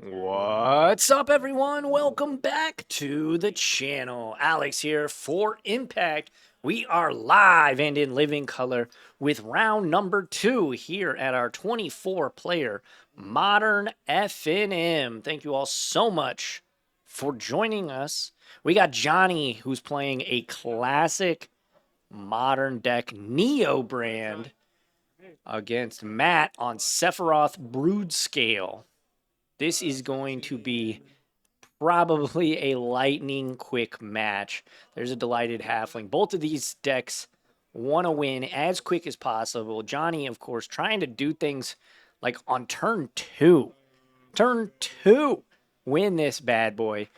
What's up, everyone? Welcome back to the channel. Alex here for Impact. We are live and in living color with round number 2 here at our 24-player Modern FNM. Thank you all so much for joining us. We got Johnny, who's playing a classic Modern deck, Neobrand, against Matt on Sephiroth Broodscale. This is going to be probably a lightning quick match. There's a Delighted Halfling. Both of these decks want to win as quick as possible. Johnny, of course, trying to do things like on turn 2. Turn 2, win this bad boy.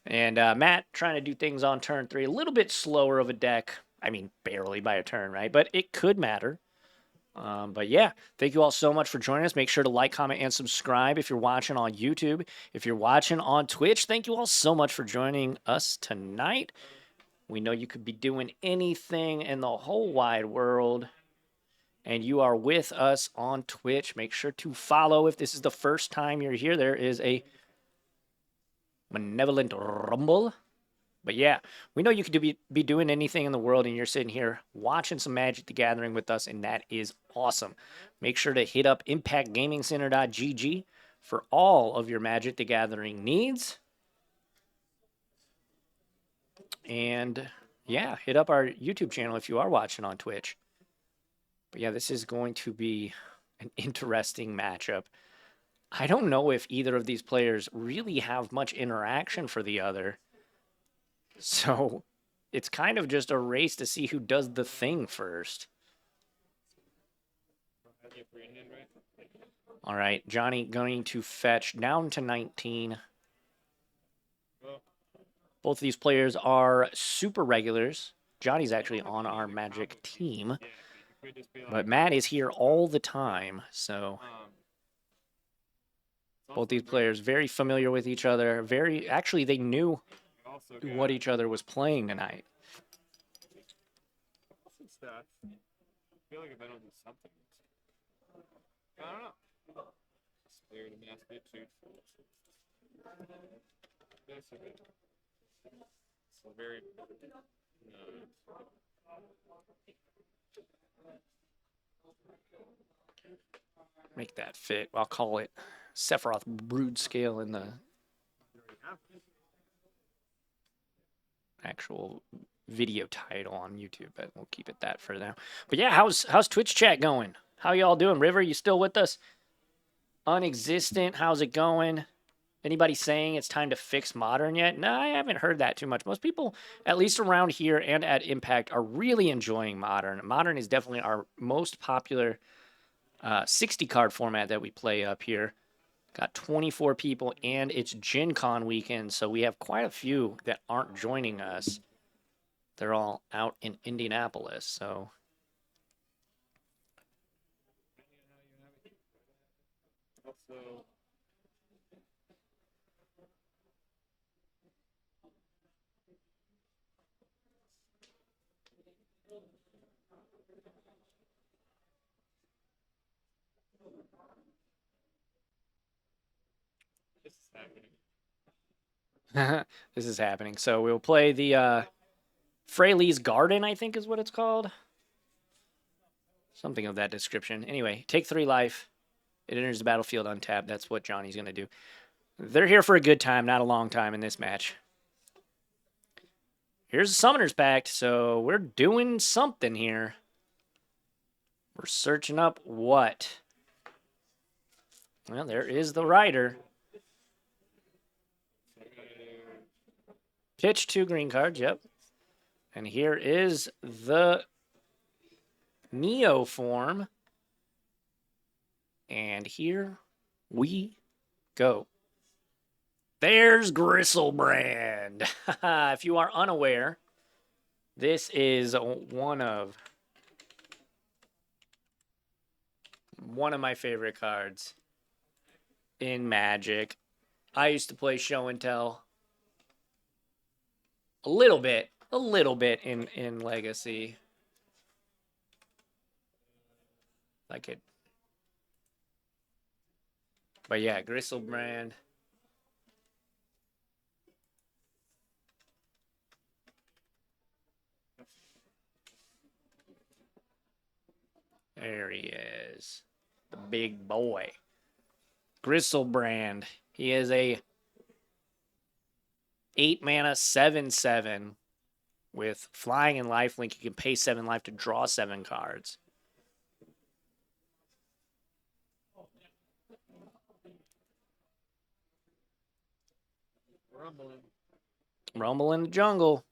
And Matt trying to do things on turn 3. A little bit slower of a deck. I mean, barely by a turn, right? But it could matter. But yeah, thank you all so much for joining us. Make sure to like, comment, and subscribe if you're watching on YouTube. If you're watching on Twitch, thank you all so much for joining us tonight. We know you could be doing anything in the whole wide world, and you are with us on Twitch. Make sure to follow if this is the first time you're here. There is a Benevolent Rumble. But yeah, we know you could be doing anything in the world, and you're sitting here watching some Magic the Gathering with us, and that is awesome. Make sure to hit up impactgamingcenter.gg for all of your Magic the Gathering needs. And yeah, hit up our YouTube channel if you are watching on Twitch. But yeah, this is going to be an interesting matchup. I don't know if either of these players really have much interaction for the other. So it's kind of just a race to see who does the thing first. All right, Johnny going to fetch down to 19. Both of these players are super regulars. Johnny's actually on our Magic team. But Matt is here all the time, so both these players very familiar with each other. Actually, they knew what each other was playing tonight. I feel like if I don't do something, I don't know. Spirit of Mass Bitch. Basically. So very. Make that fit. I'll call it Sephiroth Broodscale in the actual video title on YouTube, but we'll keep it that for now. But yeah, how's Twitch chat going? How y'all doing? River, you still with us? Unexistent, how's it going? Anybody saying it's time to fix Modern yet? No, I haven't heard that too much. Most people, at least around here and at Impact, are really enjoying Modern. Modern is definitely our most popular 60-card format that we play up here. Got 24 people, and it's Gen Con weekend, so we have quite a few that aren't joining us. They're all out in Indianapolis, so. Also, this is happening. This is happening. So we'll play the Fraley's Garden, I think is what it's called. Something of that description. Anyway, take 3 life. It enters the battlefield untapped. That's what Johnny's going to do. They're here for a good time, not a long time in this match. Here's the Summoner's Pact, so we're doing something here. We're searching up what? Well, there is the Rider. Pitch 2 green cards, yep. And here is the Neo form. And here we go. There's Griselbrand. If you are unaware, this is one of my favorite cards in Magic. I used to play Show and Tell a little bit in Legacy. I could But yeah, Brand. There he is. The big boy. Brand. He is a 8 mana 7/7 with flying and lifelink. You can pay 7 life to draw 7 cards. Rumble in the jungle.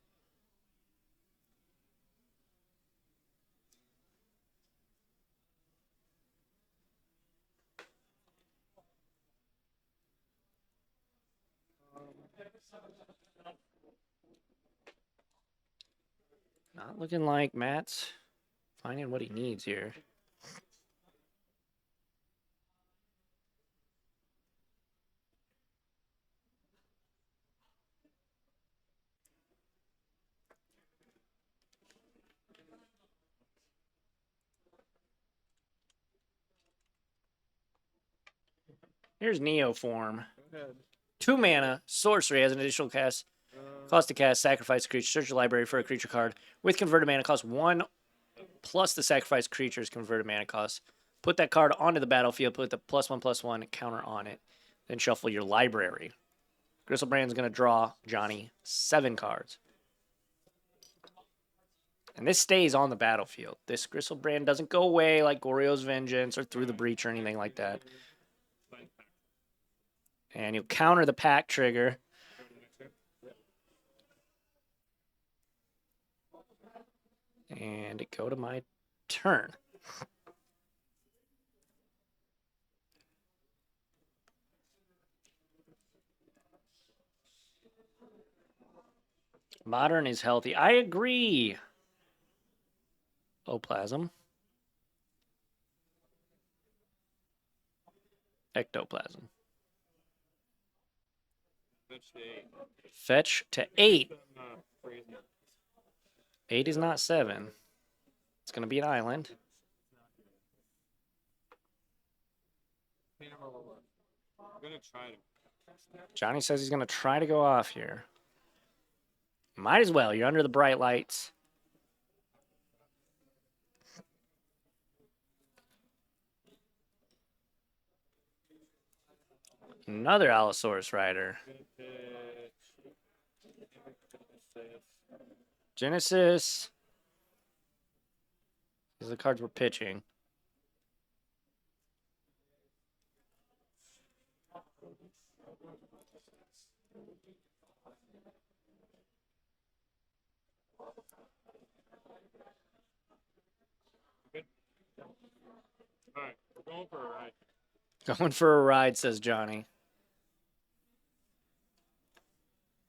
Not looking like Matt's finding what he needs here. Here's Neoform. 2 mana, sorcery has an additional cast. Cost to cast, sacrifice a creature, search your library for a creature card. With converted mana cost 1 plus the sacrifice creature's converted mana cost. Put that card onto the battlefield, put the +1/+1 counter on it. Then shuffle your library. Brand's going to draw Johnny 7 cards. And this stays on the battlefield. This Brand doesn't go away like Goryo's Vengeance or Through the Breach or anything like that. And you'll counter the pack trigger. And go to my turn. Modern is healthy. I agree. Oplasm. Ectoplasm. Fetch to 8. 8 is not 7. It's going to be an island. Johnny says he's going to try to go off here. Might as well. You're under the bright lights. Another Allosaurus Rider. Genesis. These are the cards we're pitching. All right, we're going for a ride. Going for a ride, says Johnny.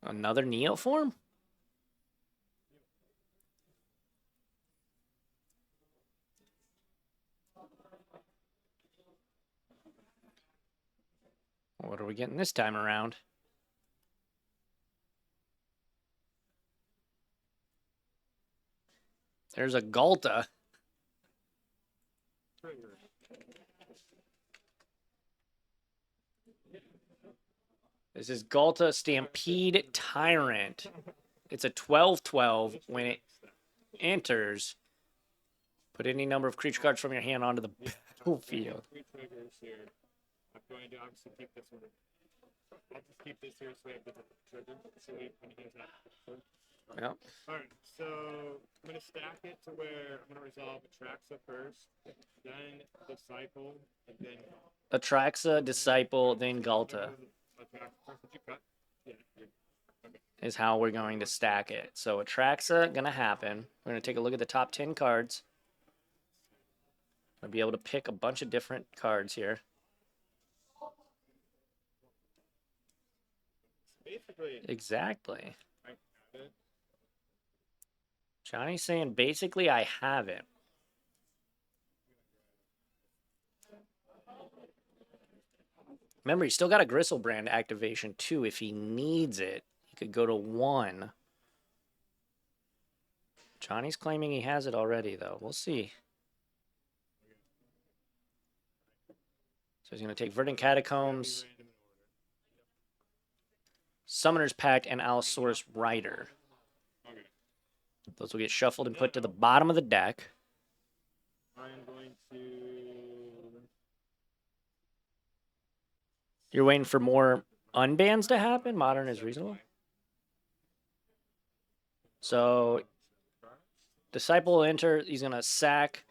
Another Neoform? What are we getting this time around? There's a Galta. This is Galta Stampede Tyrant. It's a 12/12. When it enters, put any number of creature cards from your hand onto the battlefield. 3 triggers here. I'm going to obviously keep this one. I'll just keep this here so we have the trigger. So we when he has that. Yep. Alright, so I'm going to stack it to where I'm going to resolve Atraxa first, then Disciple, and then... Atraxa, Disciple, then Galta. Is how we're going to stack it. So Atraxa going to happen. We're going to take a look at the top 10 cards. I'll be able to pick a bunch of different cards here. Basically, exactly. I have it. Johnny's saying basically I have it. Remember, he's still got a Brand activation too. If he needs it, he could go to 1. Johnny's claiming he has it already, though. We'll see. So he's going to take Verdant Catacombs, Random in order. Summoner's Pact, and Allosaurus Rider. Okay. Those will get shuffled and put to the bottom of the deck. I am going to. You're waiting for more unbans to happen? Modern is reasonable. So, Disciple will enter. He's going to sack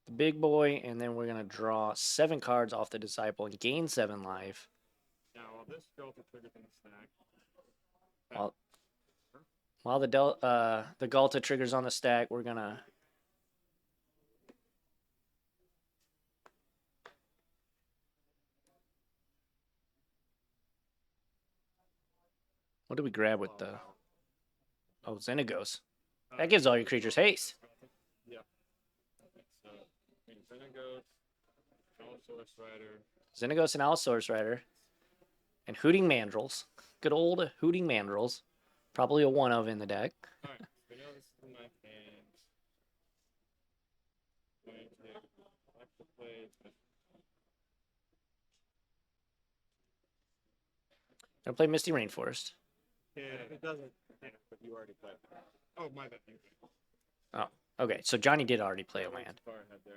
the big boy, and then we're going to draw 7 cards off the Disciple and gain 7 life. Now, while this Delta triggers in the stack. While the Galta triggers on the stack, we're going to... What do we grab with the... Oh, Xenagos. That gives all your creatures haste. Yeah. So, Xenagos, Allosaurus Rider. Xenagos and Allosaurus Rider. And Hooting Mandrills. Good old Hooting Mandrills. Probably a 1-of in the deck. Alright, we know this is in my hands. Going to select the play. Gonna play Misty Rainforest. Yeah, it doesn't. Yeah, but you already played. Oh, my bad. Oh, okay. So Johnny did already play a land. Far ahead there.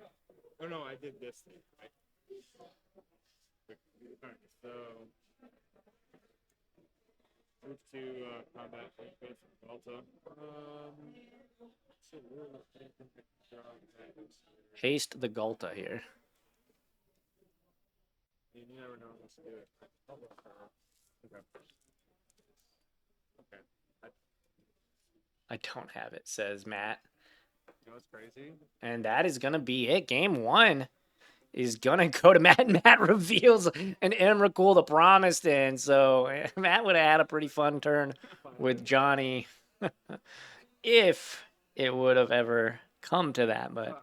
Oh no, I did this thing. Right? Alright, so move to combat with Delta. Haste the Galta here. You never know. Let's do it. Okay. Okay. I don't have it, says Matt. You know what's crazy? And that is going to be it. Game 1 is going to go to Matt. And Matt reveals an Emrakul the Promised End. So Matt would have had a pretty fun turn with Johnny if it would have ever come to that. But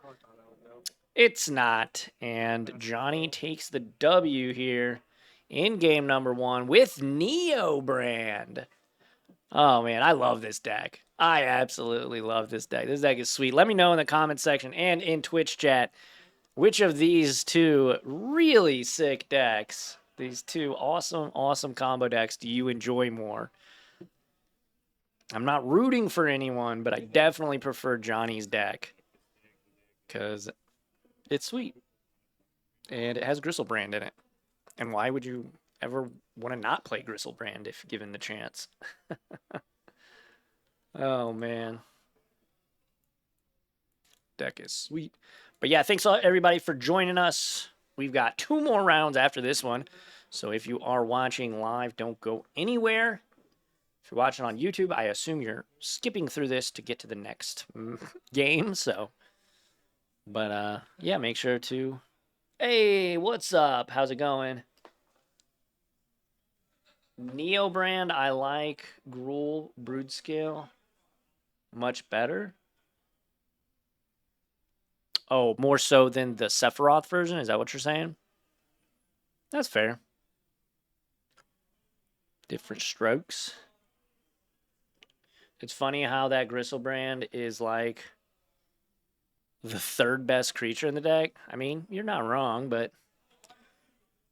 it's not. And Johnny takes the W here in game number 1 with Neobrand. Oh, man, I love this deck. I absolutely love this deck. This deck is sweet. Let me know in the comment section and in Twitch chat which of these 2 really sick decks, these 2 awesome combo decks, do you enjoy more? I'm not rooting for anyone, but I definitely prefer Johnny's deck because it's sweet. And it has Gristlebrand in it. And why would you ever want to not play Gristlebrand if given the chance? Oh, man. Deck is sweet. But yeah, thanks everybody for joining us. We've got 2 more rounds after this one. So if you are watching live, don't go anywhere. If you're watching on YouTube, I assume you're skipping through this to get to the next game. So, but yeah, make sure to... Hey, what's up? How's it going? Neobrand, I like. Gruul, Broodscale, much better. Oh, more so than the Sephiroth version? Is that what you're saying? That's fair. Different strokes. It's funny how that Gristlebrand is like the 3rd best creature in the deck. I mean, you're not wrong, but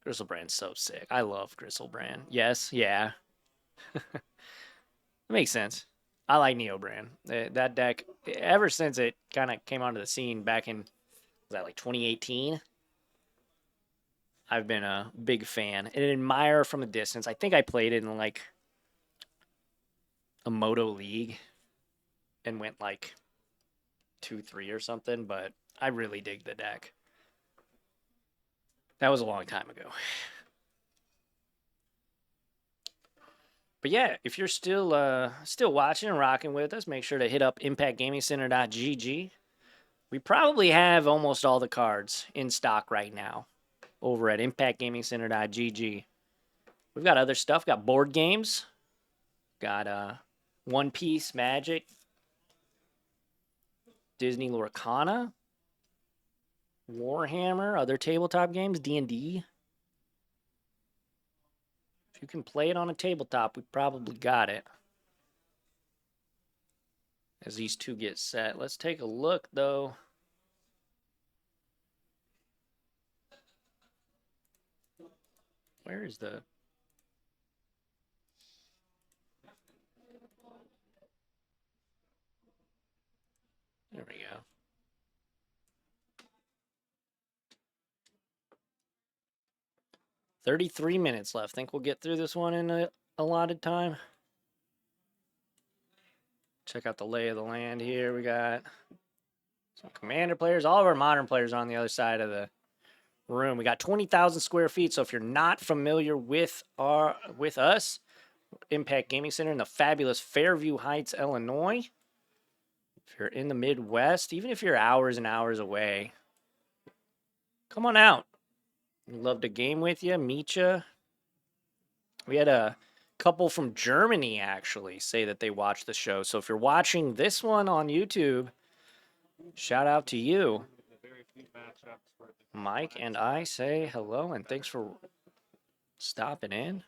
Gristlebrand's so sick. I love Gristlebrand. Yes, yeah. It makes sense. I like Neobrand. That deck, ever since it kind of came onto the scene back in, was that like 2018? I've been a big fan. An admirer from a distance. I think I played it in like a Moto League and went like 2-3 or something, but I really dig the deck. That was a long time ago. But yeah, if you're still watching and rocking with us, make sure to hit up impactgamingcenter.gg. We probably have almost all the cards in stock right now over at impactgamingcenter.gg. We've got other stuff. Got board games. Got One Piece, Magic, Disney Lorcana, Warhammer, other tabletop games, D&D. If you can play it on a tabletop, we probably got it. As these 2 get set. Let's take a look, though. Where is the... There we go. $33 minutes left. Think we'll get through this one in a allotted time? Check out the lay of the land here. We got some Commander players. All of our Modern players are on the other side of the room. We got 20,000 square feet. So if you're not familiar with us, Impact Gaming Center in the fabulous Fairview Heights, Illinois. If you're in the Midwest, even if you're hours and hours away, come on out. We'd love to game with you, meet you. We had a couple from Germany actually say that they watched the show. So if you're watching this one on YouTube, shout out to you. Mike and I say hello and thanks for stopping in.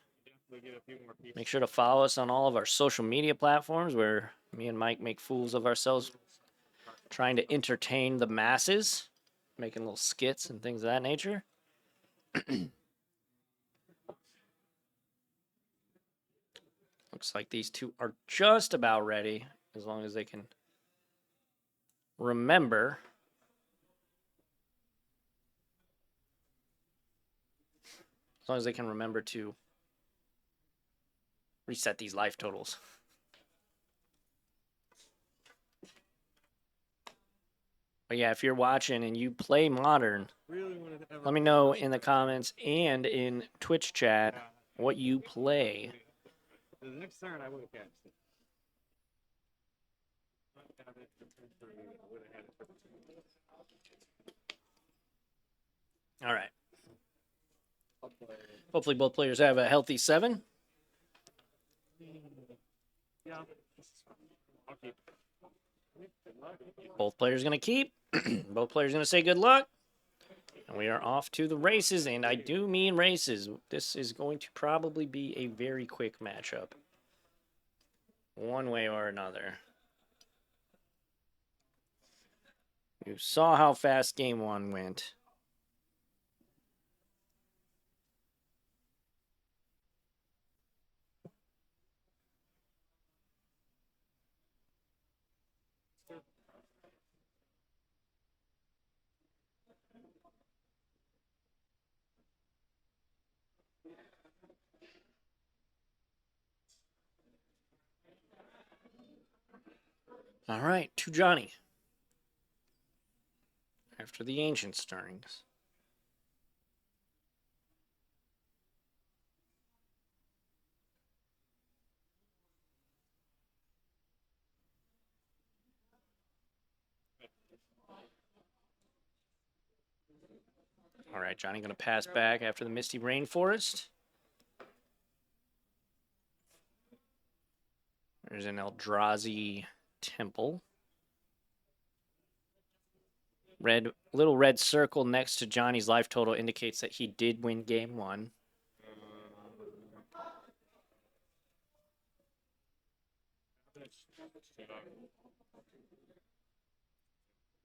Make sure to follow us on all of our social media platforms where me and Mike make fools of ourselves trying to entertain the masses, making little skits and things of that nature. Looks like these two are just about ready, as long as they can remember. As long as they can remember to reset these life totals. But yeah, if you're watching and you play Modern, let me know in the comments and in Twitch chat what you play. The next turn, I would have catched it. All right. Hopefully both players have a healthy 7. Yeah. I'll keep. Both players going to keep. Both players going to say good luck. And we are off to the races, and I do mean races. This is going to probably be a very quick matchup. One way or another. You saw how fast game 1 went. All right, to Johnny. After the ancient stirrings. All right, Johnny going to pass back after the Misty Rainforest. There's an Eldrazi Temple. Little red circle next to Johnny's life total indicates that he did win game 1.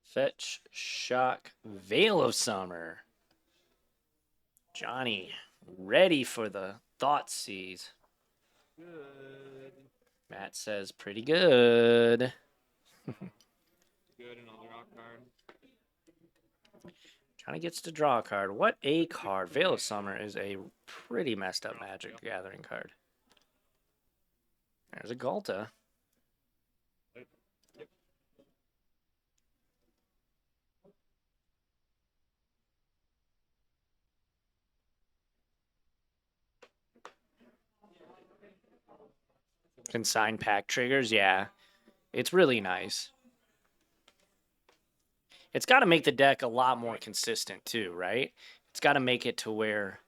Fetch, shock, Veil of Summer. Johnny, ready for the Thoughtseize. Good. Matt says pretty good. Good, and I'll draw a card. Johnny gets to draw a card. What a card. Veil of Summer is a pretty messed up Magic Gathering card. There's a Galta. Yep. Consign pack triggers, yeah. It's really nice. It's got to make the deck a lot more consistent too, right? It's got to make it to where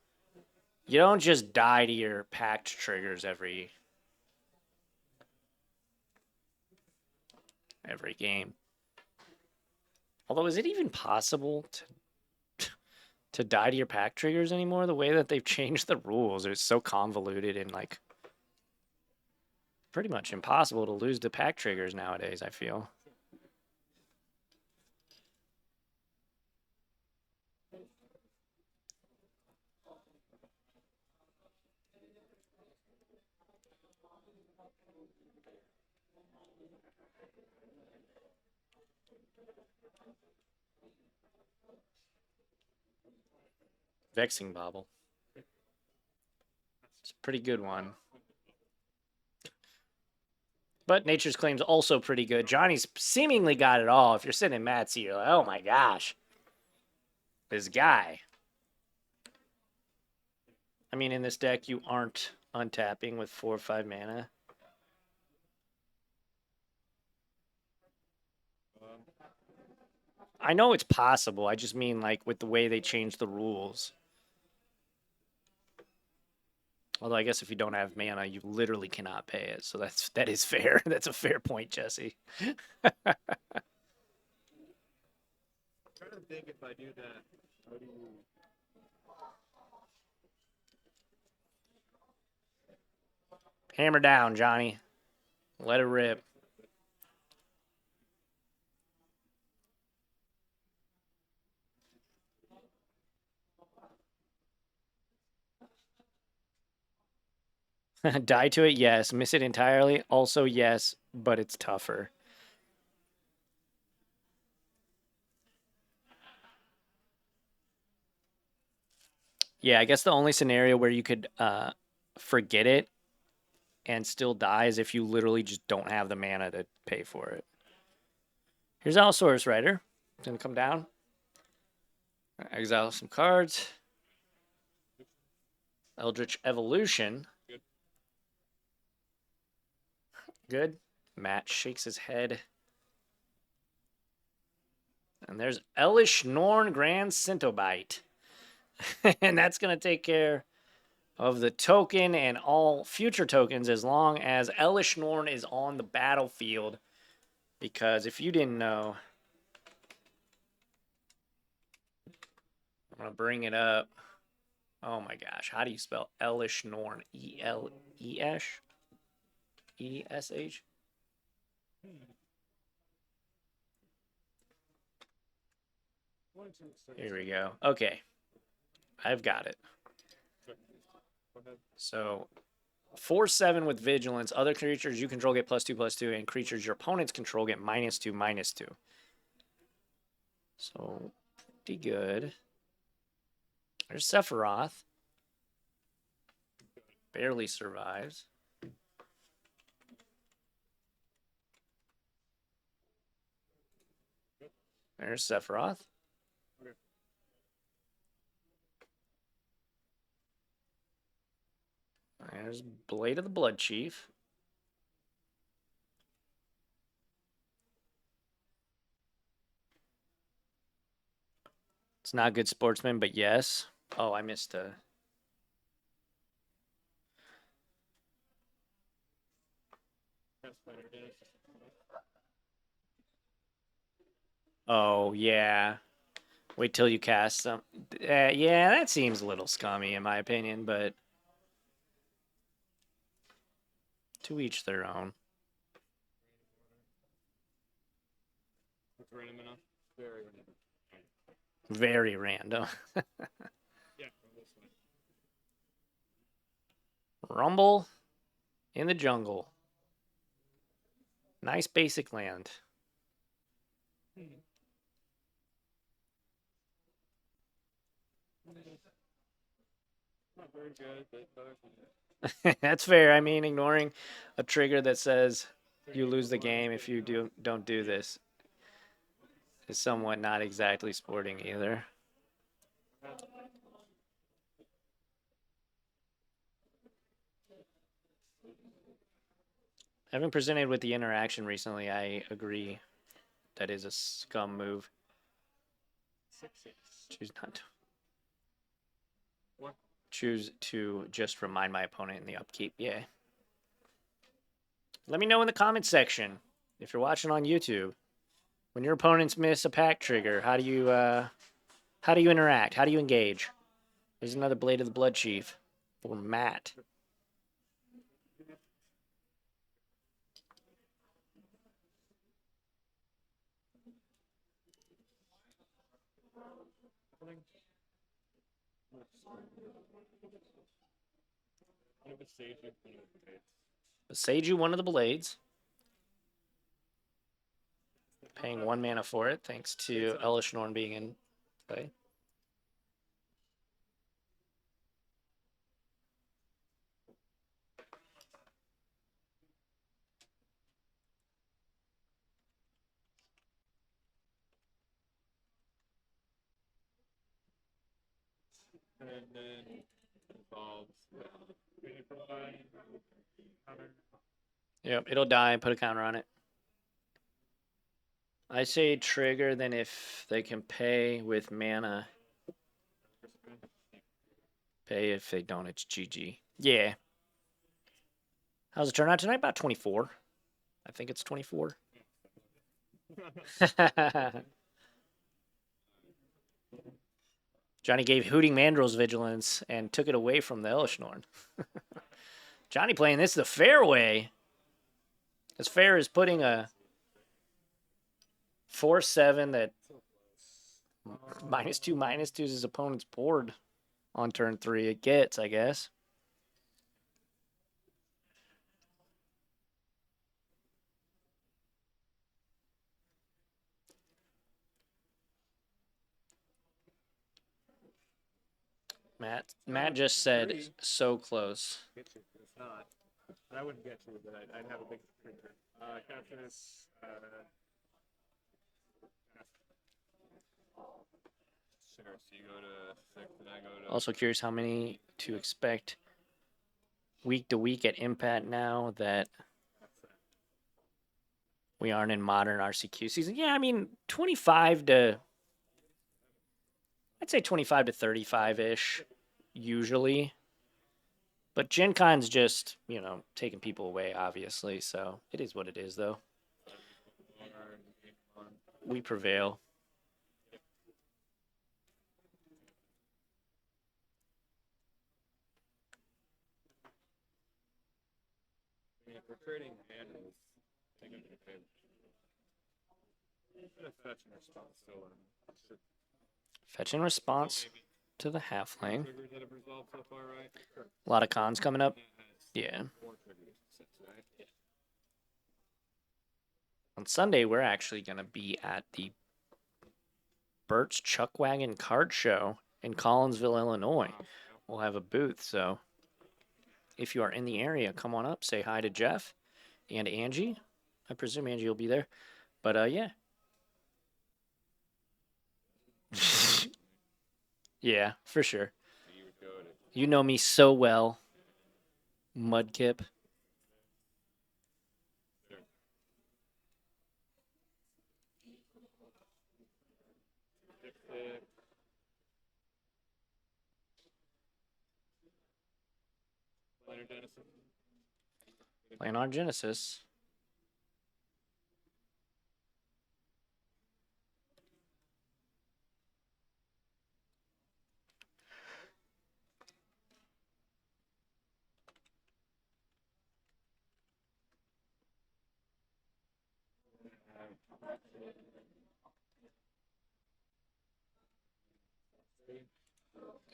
you don't just die to your packed triggers every game. Although, is it even possible to die to your pack triggers anymore? The way that they've changed the rules, it's so convoluted and like pretty much impossible to lose to pack triggers nowadays, I feel. Vexing Bobble. It's a pretty good one. But Nature's Claim's also pretty good. Johnny's seemingly got it all. If you're sitting in Matt's seat, you're like, oh my gosh. This guy. I mean, in this deck, you aren't untapping with 4 or 5 mana. I know it's possible. I just mean, like, with the way they changed the rules. Although I guess if you don't have mana, you literally cannot pay it. So that is fair. That's a fair point, Jesse. I'm trying to think if I do that. How do you? Hammer down, Johnny. Let it rip. Die to it, yes. Miss it entirely, also yes, but it's tougher. Yeah, I guess the only scenario where you could forget it and still die is if you literally just don't have the mana to pay for it. Here's Allosaurus Rider. It's going to come down. Exile some cards. Eldritch Evolution. Good. Matt shakes his head. And there's Elish Norn Grand Centobite. And that's going to take care of the token and all future tokens as long as Elish Norn is on the battlefield. Because if you didn't know, I'm going to bring it up. Oh my gosh. How do you spell Elish Norn? E-L-E-S? E-S-H? Here we go. Okay. I've got it. So, 4/7 with Vigilance. Other creatures you control get +2/+2, and creatures your opponents control get -2/-2. So, pretty good. There's Sephiroth. Barely survives. There's Sephiroth. There's Blade of the Blood Chief. It's not good sportsman, but yes. Oh, I missed a... Oh, yeah. Wait till you cast some... yeah, that seems a little scummy in my opinion, but... To each their own. Random enough? Very random. Very random. Yeah, Rumble in the jungle. Nice basic land. Not very good, but That's fair. I mean, ignoring a trigger that says you lose the game if you don't do this is somewhat not exactly sporting either. Having presented with the interaction recently, I agree that is a scum move. 6/6. Choose not to. What? Choose to just remind my opponent in the upkeep. Yeah. Let me know in the comments section if you're watching on YouTube. When your opponents miss a pack trigger, how do you interact? How do you engage? There's another Blade of the Blood Chief for Matt. Sage you one of the blades. Paying 1 mana for it, thanks to Elishnorn being in play. And then evolves. Yep, it'll die. Put a counter on it. I say trigger, then if they can pay with mana. Pay if they don't, it's GG. Yeah. How's the turn out tonight? About 24. I think it's 24. Johnny gave Hooting Mandrels vigilance and took it away from the Elishnorn. Johnny playing this the fair way. As fair as putting a 4/7 that -2/-2 is his opponent's board on turn 3. It gets, I guess. Matt just said so close. Get you, but it's not. And I wouldn't get you, but I'd have a big printer. Captainus. Sure. So you go to 6, and I go to. Also curious how many to expect week to week at Impact now that we aren't in Modern RCQ season. Yeah, I mean 25 to. I'd say 25 to 35-ish, usually. But Gen Con's just, taking people away, obviously. So it is what it is, though. We prevail. If we're trading handles, I think I'm going to pay. Fetch and response still. Fetch and response to the halfling. Triggers that have resolved so far, right? Sure. A lot of cons coming up. Yeah. 4 triggers, 6, right? Yeah. On Sunday, we're actually going to be at the Burt's Chuckwagon Card Show in Collinsville, Illinois. We'll have a booth, so if you are in the area, come on up, say hi to Jeff and Angie. I presume Angie will be there. But, yeah. Yeah, for sure. You know me so well, Mudkip. Playing on Genesis.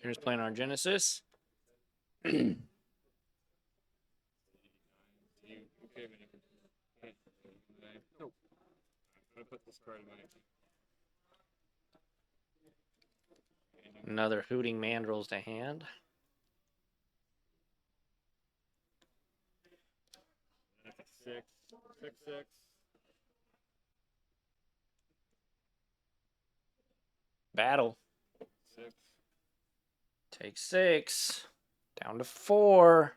Here's playing on Genesis. Another Hooting Mandrels to hand. That's a 6, 6, 6. Battle. 6. Take 6. Down to 4.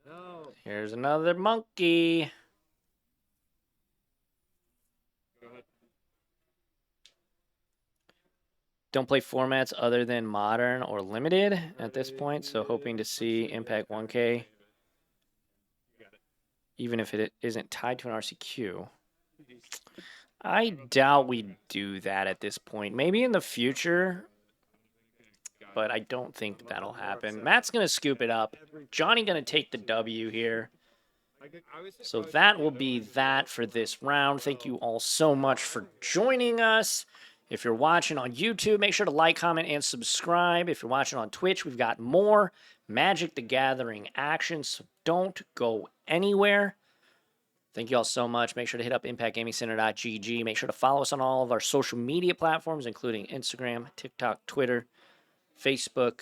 No. Here's another monkey. Go ahead. Don't play formats other than Modern or Limited at this point, so hoping to see Impact 1K, even if it isn't tied to an RCQ. I doubt we do that at this point. Maybe in the future, but I don't think that'll happen. Matt's going to scoop it up. Johnny going to take the W here. So that will be that for this round. Thank you all so much for joining us. If you're watching on YouTube, make sure to like, comment, and subscribe. If you're watching on Twitch, we've got more Magic the Gathering action, so don't go anywhere. Thank you all so much. Make sure to hit up impactgamingcenter.gg. Make sure to follow us on all of our social media platforms, including Instagram, TikTok, Twitter, Facebook,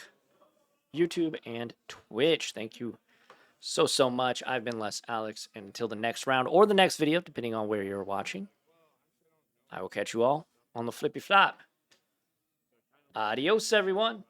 YouTube, and Twitch. Thank you so much. I've been Les Alex, and until the next round or the next video, depending on where you're watching, I will catch you all on the flippy flop. Adios, everyone.